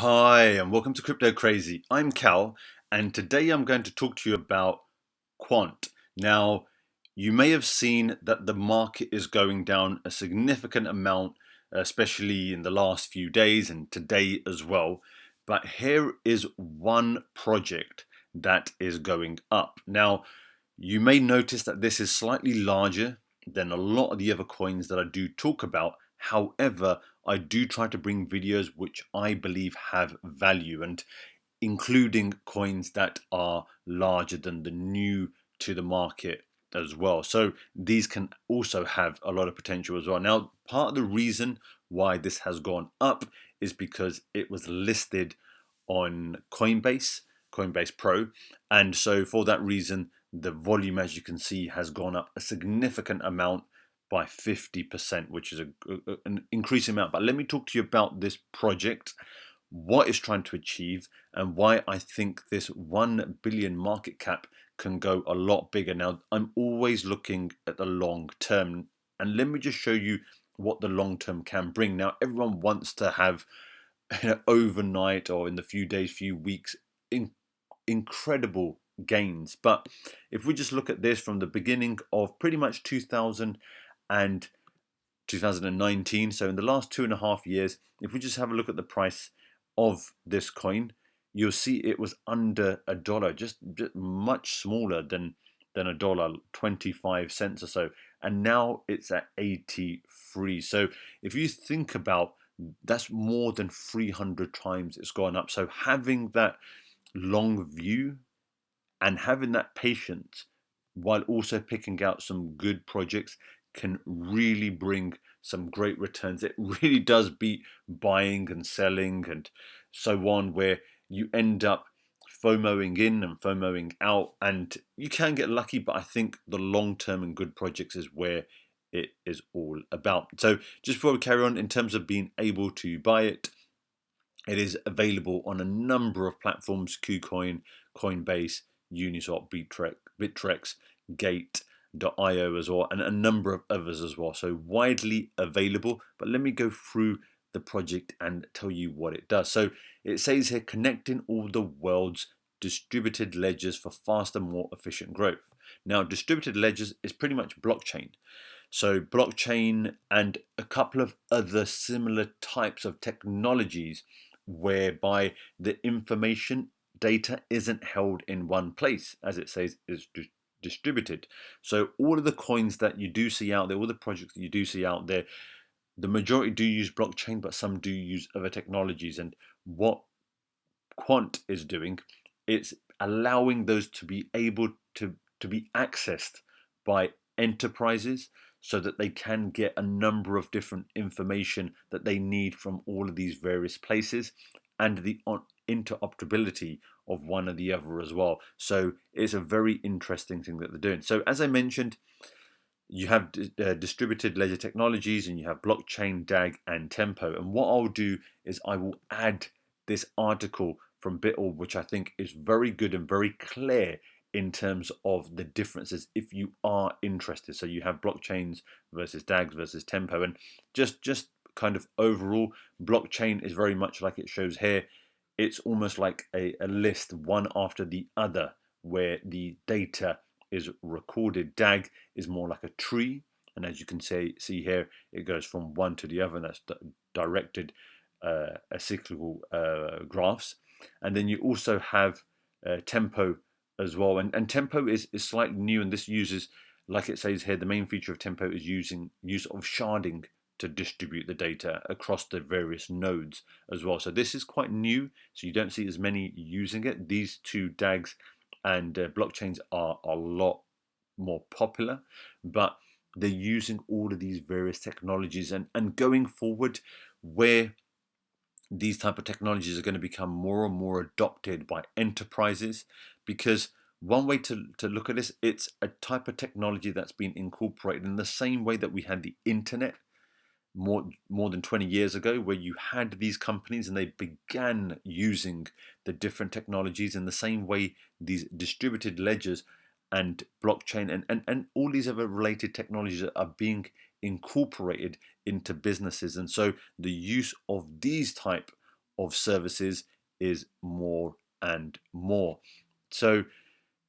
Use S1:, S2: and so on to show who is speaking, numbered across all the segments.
S1: Hi, and welcome to Crypto Crazy. I'm Cal, and today I'm going to talk to you about Quant. Now, you may have seen that the market is going down a significant amount, especially in the last few days and today as well. But here is one project that is going up. Now, you may notice that this is slightly larger than a lot of the other coins that I do talk about. However, I do try to bring videos which I believe have value, and including coins that are larger than the new to the market as well. So these can also have a lot of potential as well. Now, part of the reason why this has gone up is because it was listed on Coinbase Pro, and so for that reason, the volume, as you can see, has gone up a significant amount by 50%, which is an increasing amount. But let me talk to you about this project, what it's trying to achieve, and why I think this 1 billion market cap can go a lot bigger. Now, I'm always looking at the long term, and let me just show you what the long term can bring. Now, everyone wants to have overnight or in the few days, few weeks, incredible gains. But if we just look at this from the beginning of pretty much 2000 and 2019, so in the last 2.5 years, if we just have a look at the price of this coin, you'll see it was under a dollar, just much smaller than a dollar, 25 cents or so, and now it's at 83. So if you think about, that's more than 300 times it's gone up. So having that long view and having that patience while also picking out some good projects can really bring some great returns. It really does beat buying and selling and so on, where you end up FOMOing in and FOMOing out, and you can get lucky, but I think the long term and good projects is where it is all about. So just before we carry on, in terms of being able to buy it, it is available on a number of platforms: KuCoin, Coinbase, Uniswap, Bittrex, Gate.io as well, and a number of others as well. So widely available. But let me go through the project and tell you what it does. So it says here, connecting all the world's distributed ledgers for faster, more efficient growth. Now, distributed ledgers is pretty much blockchain. So blockchain and a couple of other similar types of technologies whereby the information data isn't held in one place, as it says, is distributed. So all of the coins that you do see out there, all the projects that you do see out there, the majority do use blockchain, but some do use other technologies. And what Quant is doing, it's allowing those to be able to be accessed by enterprises so that they can get a number of different information that they need from all of these various places, and the interoperability of one or the other as well. So it's a very interesting thing that they're doing. So as I mentioned, you have distributed ledger technologies, and you have blockchain, DAG, and Tempo. And what I'll do is I will add this article from BitOrb, which I think is very good and very clear in terms of the differences if you are interested. So you have blockchains versus DAGs versus Tempo, and just kind of overall, blockchain is very much like it shows here. It's almost like a list, one after the other, where the data is recorded. DAG is more like a tree, and as you can see here, it goes from one to the other, and that's directed cyclical graphs. And then you also have Tempo as well, and Tempo is slightly new, and this uses, like it says here, the main feature of Tempo is use of sharding to distribute the data across the various nodes as well. So this is quite new, so you don't see as many using it. These two DAGs and blockchains are a lot more popular, but they're using all of these various technologies, and going forward, where these type of technologies are going to become more and more adopted by enterprises, because one way to look at this, it's a type of technology that's been incorporated in the same way that we had the internet more than 20 years ago, where you had these companies and they began using the different technologies in the same way these distributed ledgers and blockchain and all these other related technologies are being incorporated into businesses. And so the use of these type of services is more and more. So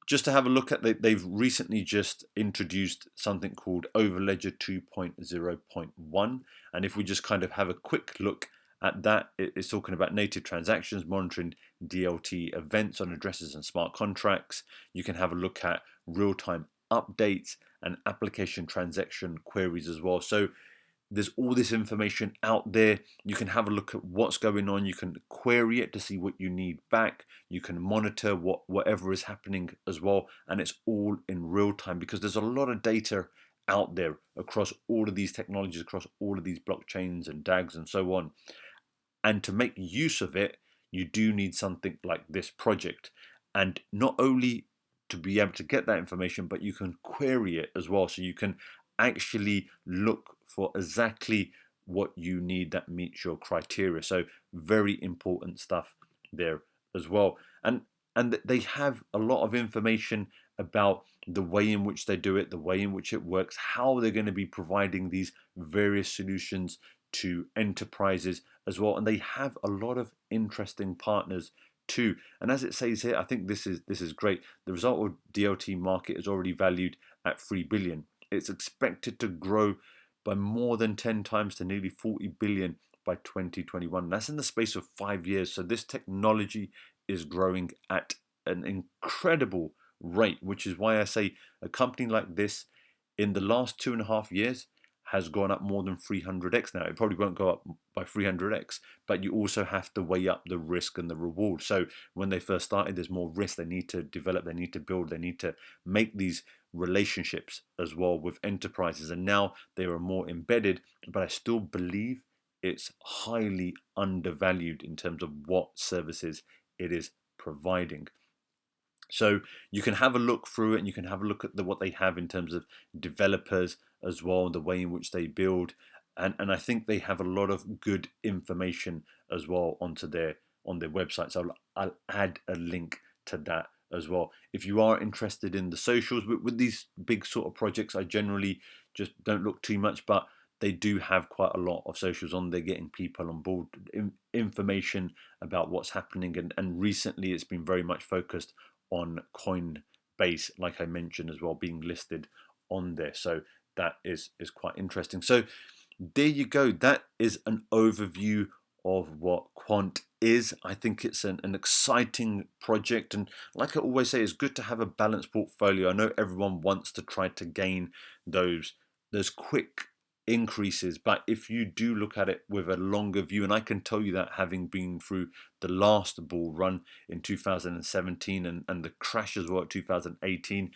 S1: just to have a look at, they've recently just introduced something called Overledger 2.0.1. And if we just kind of have a quick look at that, it's talking about native transactions, monitoring DLT events on addresses and smart contracts. You can have a look at real-time updates and application transaction queries as well. So there's all this information out there. You can have a look at what's going on. You can query it to see what you need back. You can monitor whatever is happening as well. And it's all in real time, because there's a lot of data out there across all of these technologies, across all of these blockchains and DAGs and so on. And to make use of it, you do need something like this project. And not only to be able to get that information, but you can query it as well. So you can actually look for exactly what you need that meets your criteria. So very important stuff there as well. And they have a lot of information about the way in which they do it, the way in which it works, how they're going to be providing these various solutions to enterprises as well. And they have a lot of interesting partners too. And as it says here, I think this is great. The result of DLT market is already valued at 3 billion. It's expected to grow by more than 10 times to nearly 40 billion by 2021. That's in the space of 5 years. So this technology is growing at an incredible rate, which is why I say a company like this in the last 2.5 years has gone up more than 300x. Now, it probably won't go up by 300x, but you also have to weigh up the risk and the reward. So when they first started, there's more risk. They need to develop, they need to build, they need to make these relationships as well with enterprises. And now they are more embedded, but I still believe it's highly undervalued in terms of what services it is providing. So you can have a look through it, and you can have a look at what they have in terms of developers as well, the way in which they build, and I think they have a lot of good information as well on their website. So I'll add a link to that as well. If you are interested in the socials with these big sort of projects, I generally just don't look too much, but they do have quite a lot of socials on there, getting people on board, information about what's happening, and recently it's been very much focused on Coinbase, like I mentioned as well, being listed on there. So that is quite interesting. So there you go. That is an overview of what Quant is. I think it's an exciting project, and like I always say, it's good to have a balanced portfolio. I know everyone wants to try to gain those quick increases, but if you do look at it with a longer view, and I can tell you that having been through the last bull run in 2017 and the crash as well at 2018,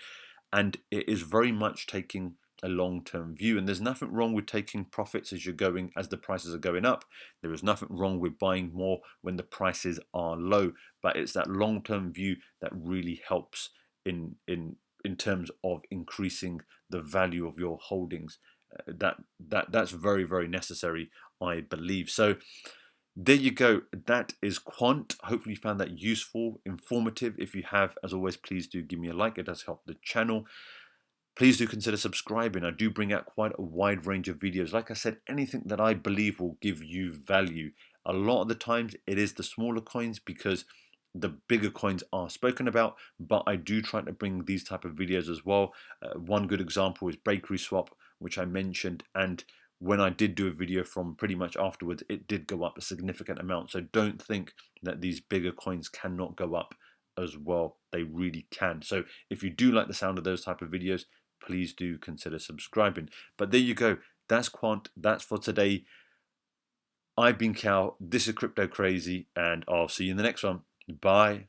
S1: and it is very much taking a long-term view. And there's nothing wrong with taking profits as the prices are going up. There is nothing wrong with buying more when the prices are low, but it's that long-term view that really helps in terms of increasing the value of your holdings. That's very, very necessary, I believe. So there you go. That is Quant. Hopefully you found that useful, informative. If you have, as always, please do give me a like. It does help the channel. Please do consider subscribing. I do bring out quite a wide range of videos. Like I said, anything that I believe will give you value. A lot of the times it is the smaller coins, because the bigger coins are spoken about, but I do try to bring these type of videos as well. One good example is Bakery Swap, which I mentioned, and when I did do a video from pretty much afterwards, it did go up a significant amount. So don't think that these bigger coins cannot go up as well. They really can. So if you do like the sound of those type of videos, please do consider subscribing. But there you go. That's Quant. That's for today. I've been Cal. This is Crypto Crazy, and I'll see you in the next one. Bye.